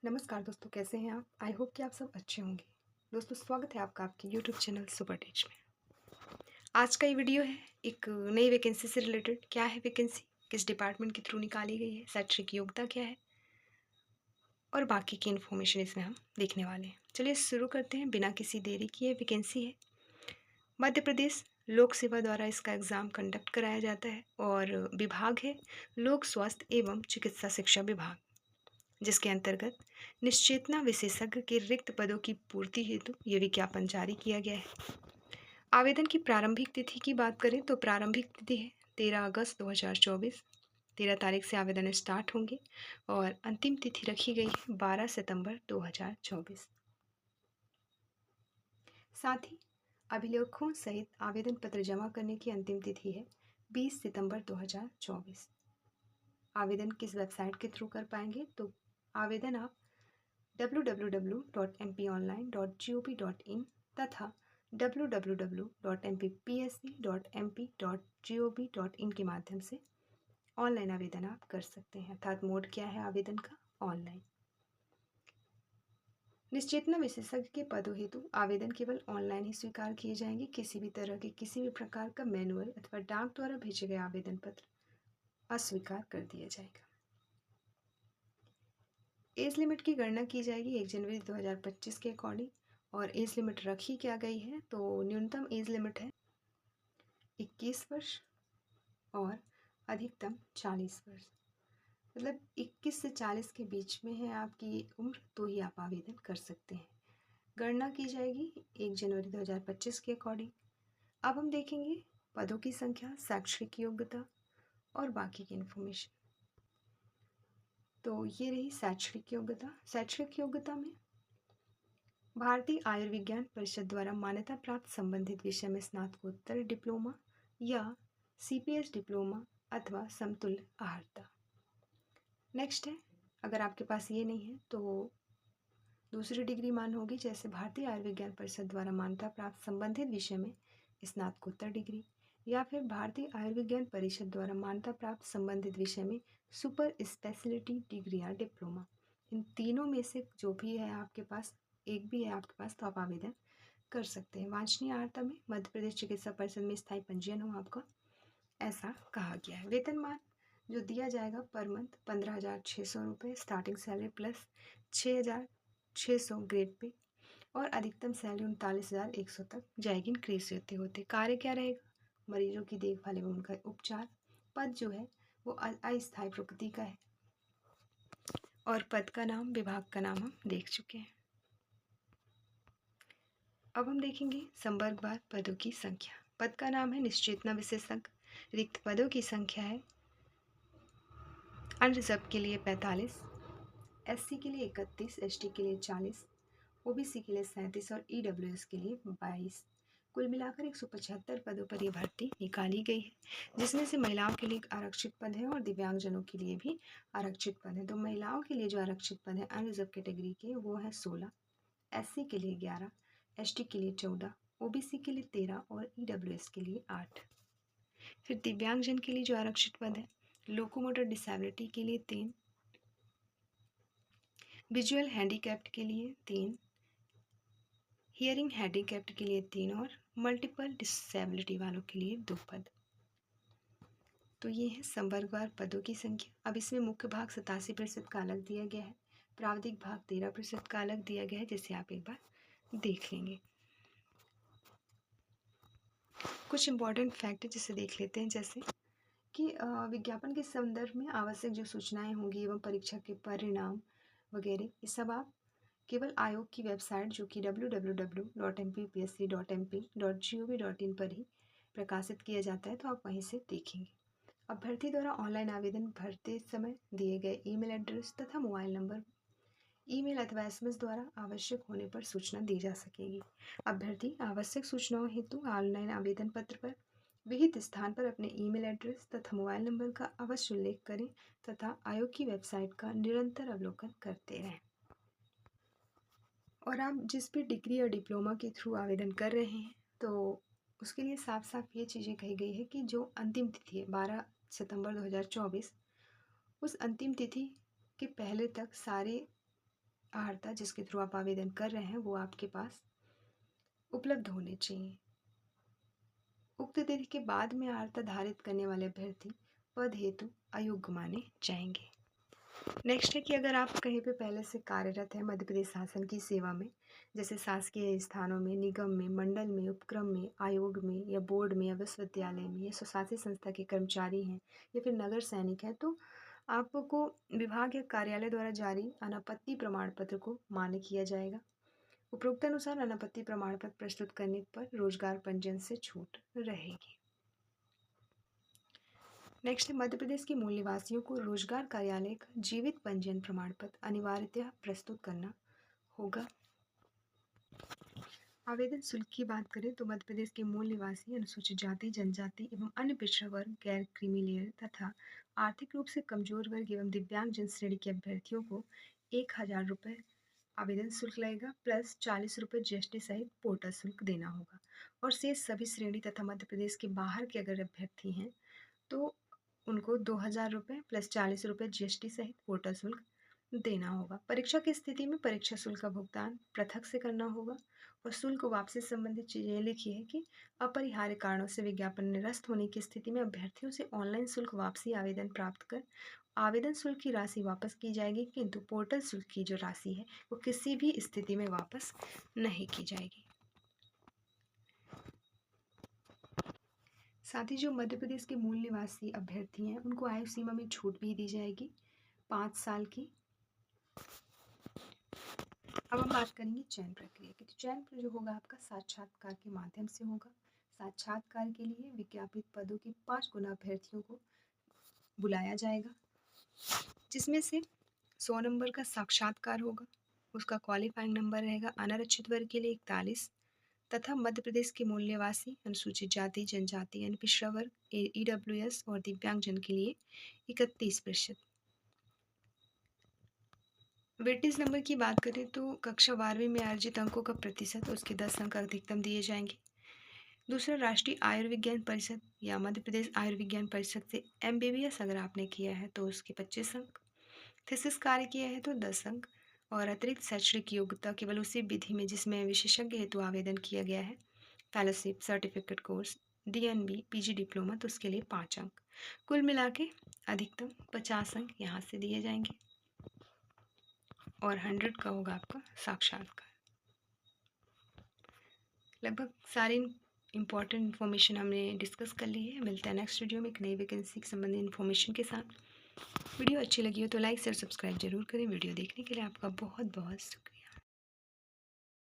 नमस्कार दोस्तों, कैसे हैं आप? आई होप कि आप सब अच्छे होंगे। दोस्तों, स्वागत है आपका आपके यूट्यूब चैनल सुपर टीच में। आज का ये वीडियो है एक नई वैकेंसी से रिलेटेड। क्या है वैकेंसी, किस डिपार्टमेंट के थ्रू निकाली गई है, शैक्षिक योग्यता क्या है और बाकी की इन्फॉर्मेशन इसमें हम देखने वाले हैं। चलिए शुरू करते हैं बिना किसी देरी किए। वैकेंसी है मध्य प्रदेश लोक सेवा द्वारा इसका एग्ज़ाम कंडक्ट कराया जाता है और विभाग है लोक स्वास्थ्य एवं चिकित्सा शिक्षा विभाग, जिसके अंतर्गत निश्चेतना विशेषज्ञ के रिक्त पदों की पूर्ति हेतु ये विज्ञापन जारी किया गया है। आवेदन की प्रारंभिक तिथि की बात करें तो प्रारंभिक तिथि है 13 अगस्त 2024। 13 तारीख से आवेदन स्टार्ट होंगे और अंतिम तिथि रखी गई है 12 सितंबर 2024। साथ ही अभिलेखों सहित आवेदन पत्र जमा करने की अंतिम तिथि है 20 सितंबर 2024। आवेदन किस वेबसाइट के थ्रू कर पाएंगे तो आवेदन आप www.mpionline.gov.in तथा www.mppsc.mp.gov.in के माध्यम से ऑनलाइन आवेदन आप कर सकते हैं। अर्थात मोड क्या है आवेदन का, ऑनलाइन। निश्चेतना विशेषज्ञ के पदों हेतु आवेदन केवल ऑनलाइन ही स्वीकार किए जाएंगे। किसी भी तरह के किसी भी प्रकार का मैनुअल अथवा डाक द्वारा भेजे गए आवेदन पत्र अस्वीकार कर दिया जाएगा। एज लिमिट की गणना की जाएगी 1 जनवरी 2025 के अकॉर्डिंग। और एज लिमिट रखी क्या गई है तो न्यूनतम एज लिमिट है 21 वर्ष और अधिकतम 40 वर्ष। मतलब 21 से 40 के बीच में है आपकी उम्र तो ही आप आवेदन कर सकते हैं। गणना की जाएगी 1 जनवरी 2025 के अकॉर्डिंग। अब हम देखेंगे पदों की संख्या, शैक्षणिक योग्यता और बाकी की इन्फॉर्मेशन। तो ये रही शैक्षणिक योग्यता। शैक्षणिक योग्यता में भारतीय आयुर्विज्ञान परिषद द्वारा मान्यता प्राप्त संबंधित विषय में स्नातकोत्तर डिप्लोमा या CPS डिप्लोमा अथवा समतुल्य आहारता। नेक्स्ट है, अगर आपके पास ये नहीं है तो दूसरी डिग्री मान होगी, जैसे भारतीय आयुर्विज्ञान परिषद द्वारा मान्यता प्राप्त संबंधित विषय में स्नातकोत्तर डिग्री या फिर भारतीय आयुर्विज्ञान परिषद द्वारा मान्यता प्राप्त संबंधित विषय में सुपर स्पेशलिटी डिग्री या डिप्लोमा। इन तीनों में से जो भी है आपके पास, एक भी है आपके पास, तो आप आवेदन कर सकते हैं। वांछनीय आर्ता में मध्य प्रदेश चिकित्सा परिषद में स्थायी पंजीयन हो आपका, ऐसा कहा गया है। वेतनमान जो दिया जाएगा पर मंथ 15,600 रुपये starting salary plus 6,600 grade pay और अधिकतम सैलरी 39,100 तक जाएगी इंक्रीज होते होते। कार्य क्या रहेगा, मरीजों की देखभाल एवं उनका उपचार। पद जो है वो अस्थायी प्रकृति का है और पद का नाम, विभाग का नाम हम देख चुके हैं। अब हम देखेंगे संवर्गवार पदों की संख्या। पद का नाम है निश्चेतना विशेषज्ञ। रिक्त पदों की संख्या है अनरिजर्व के लिए 45, SC के लिए 31, ST के लिए 40, OBC के लिए 37 और EWS के लिए 22। कुल मिलाकर 175 पदों पर यह भर्ती निकाली गई है, जिसमें से महिलाओं के लिए आरक्षित पद है और दिव्यांगजनों के लिए भी आरक्षित पद है। तो महिलाओं के लिए जो आरक्षित पद है अनरिजर्व कैटेगरी के वो है 16, SC के लिए 11, ST के लिए 14, OBC के लिए 13 और EWS के लिए 8। फिर दिव्यांगजन के लिए जो आरक्षित पद है लोकोमोटर डिसेबिलिटी के लिए 3, विजुअल हैंडीकैप्ड के लिए 3, हियरिंग हैंडीकैप्ड के लिए 3 और मल्टीपल डिसेबिलिटी वालों के लिए 2 पद। तो ये है संवर्गवार पदों की संख्या। अब इसमें मुख्य भाग 87% का अलग दिया गया है, प्रावधिक भाग 13% का अलग दिया गया है, जिसे आप एक बार देख लेंगे। कुछ इम्पॉर्टेंट फैक्ट जिसे देख लेते हैं, जैसे कि विज्ञापन के संदर्भ में आवश्यक जो सूचनाएं होंगी एवं परीक्षा के परिणाम वगैरह, ये सब आप केवल आयोग की वेबसाइट जो कि www.mppsc.mp.gov.in पर ही प्रकाशित किया जाता है, तो आप वहीं से देखेंगे। अभ्यर्थी द्वारा ऑनलाइन आवेदन भरते समय दिए गए ईमेल एड्रेस तथा मोबाइल नंबर ईमेल अथवा SMS द्वारा आवश्यक होने पर सूचना दी जा सकेगी। अभ्यर्थी आवश्यक सूचनाओं हेतु ऑनलाइन आवेदन पत्र पर विहित स्थान पर अपने ईमेल एड्रेस तथा मोबाइल नंबर का अवश्य उल्लेख करें तथा आयोग की वेबसाइट का निरंतर अवलोकन करते रहें। और आप जिस भी डिग्री या डिप्लोमा के थ्रू आवेदन कर रहे हैं तो उसके लिए साफ साफ ये चीज़ें कही गई है कि जो अंतिम तिथि है 12 सितंबर 2024, उस अंतिम तिथि के पहले तक सारे अर्हता जिसके थ्रू आप आवेदन कर रहे हैं वो आपके पास उपलब्ध होने चाहिए। उक्त तिथि के बाद में अर्हता धारित करने वाले अभ्यर्थी पद हेतु अयोग्य माने जाएंगे। नेक्स्ट है कि अगर आप कहीं पे पहले से कार्यरत हैं मध्य प्रदेश शासन की सेवा में, जैसे शासकीय स्थानों में, निगम में, मंडल में, उपक्रम में, आयोग में या बोर्ड में या विश्वविद्यालय में या स्वशासी संस्था के कर्मचारी हैं या फिर नगर सैनिक हैं, तो आपको विभाग या कार्यालय द्वारा जारी अनापत्ति प्रमाण पत्र को मान्य किया जाएगा। उपरोक्त अनुसार अनापत्ति प्रमाण पत्र प्रस्तुत करने पर रोजगार पंजीयन से छूट रहेगी। नेक्स्ट है मध्य प्रदेश के मूल निवासियों को रोजगार कार्यालय का जीवित पंजीयन प्रमाण पत्र अनिवार्यतः प्रस्तुत करना होगा। आवेदन शुल्क की बात करें तो मध्य प्रदेश के मूल निवासी, अनुसूचित जाति, जनजाति एवं अन्य पिछड़ा वर्ग, गैर क्रीमी लेयर तथा आर्थिक रूप से कमजोर वर्ग एवं दिव्यांग जन श्रेणी के अभ्यर्थियों को 1000 रुपये आवेदन शुल्क लगेगा प्लस 40 रुपये जीएसटी सहित पोर्टल शुल्क देना होगा। और शेष सभी श्रेणी तथा मध्य प्रदेश के बाहर के अगर अभ्यर्थी हैं तो उनको 2000 रुपये प्लस 40 रुपये जीएसटी सहित पोर्टल शुल्क देना होगा। परीक्षा की स्थिति में परीक्षा शुल्क का भुगतान पृथक से करना होगा। और शुल्क वापसी से संबंधित चीज़ें लिखी है कि अपरिहार्य कारणों से विज्ञापन निरस्त होने की स्थिति में अभ्यर्थियों से ऑनलाइन शुल्क वापसी आवेदन प्राप्त कर आवेदन शुल्क की राशि वापस की जाएगी, किंतु पोर्टल शुल्क की जो राशि है वो किसी भी स्थिति में वापस नहीं की जाएगी। साथ ही जो मध्य प्रदेश के मूल निवासी अभ्यर्थी हैं उनको आयु सीमा में छूट भी दी जाएगी 5 साल की। अब हम बात करेंगे चयन प्रक्रिया की। तो चयन जो होगा आपका साक्षात्कार के माध्यम से होगा। साक्षात्कार के लिए विज्ञापित पदों के 5 गुना अभ्यर्थियों को बुलाया जाएगा, जिसमें से 100 नंबर का साक्षात्कार होगा, उसका क्वालिफाइंग नंबर रहेगा अनारक्षित वर्ग के लिए 41 तथा मध्य प्रदेश के मूल निवासी, अनुसूचित जाति, जनजाति, अन्य पिछड़ा वर्ग, ईडब्ल्यूएस और दिव्यांगजन के लिए 31%। वेटेज नंबर की बात करें तो कक्षा 12वीं में अर्जित अंकों का प्रतिशत उसके 10 अंक अधिकतम दिए जाएंगे। दूसरा, राष्ट्रीय आयुर्विज्ञान परिषद या मध्य प्रदेश आयुर्विज्ञान परिषद से MBBS अगर आपने किया है तो उसके 25 अंक, थीसिस कार्य किया है तो 10 अंक, और अतिरिक्त शैक्षणिक योग्यता केवल उसी विधि में जिसमें विशेषज्ञ हेतु आवेदन किया गया है, fellowship, certificate course, DNB, PG diploma, तो उसके लिए 5 अंक। कुल मिला के अधिकतम 50 अंक यहाँ से दिए जाएंगे और 100 का होगा आपका साक्षात्कार। लगभग सारी इम्पॉर्टेंट इन्फॉर्मेशन हमने डिस्कस कर ली है। मिलता है नेक्स्ट वीडियो में एक नई वैकेंसी से संबंधित इन्फॉर्मेशन के साथ। वीडियो अच्छी लगी हो तो लाइक शेयर सब्सक्राइब जरूर करें। वीडियो देखने के लिए आपका बहुत बहुत शुक्रिया।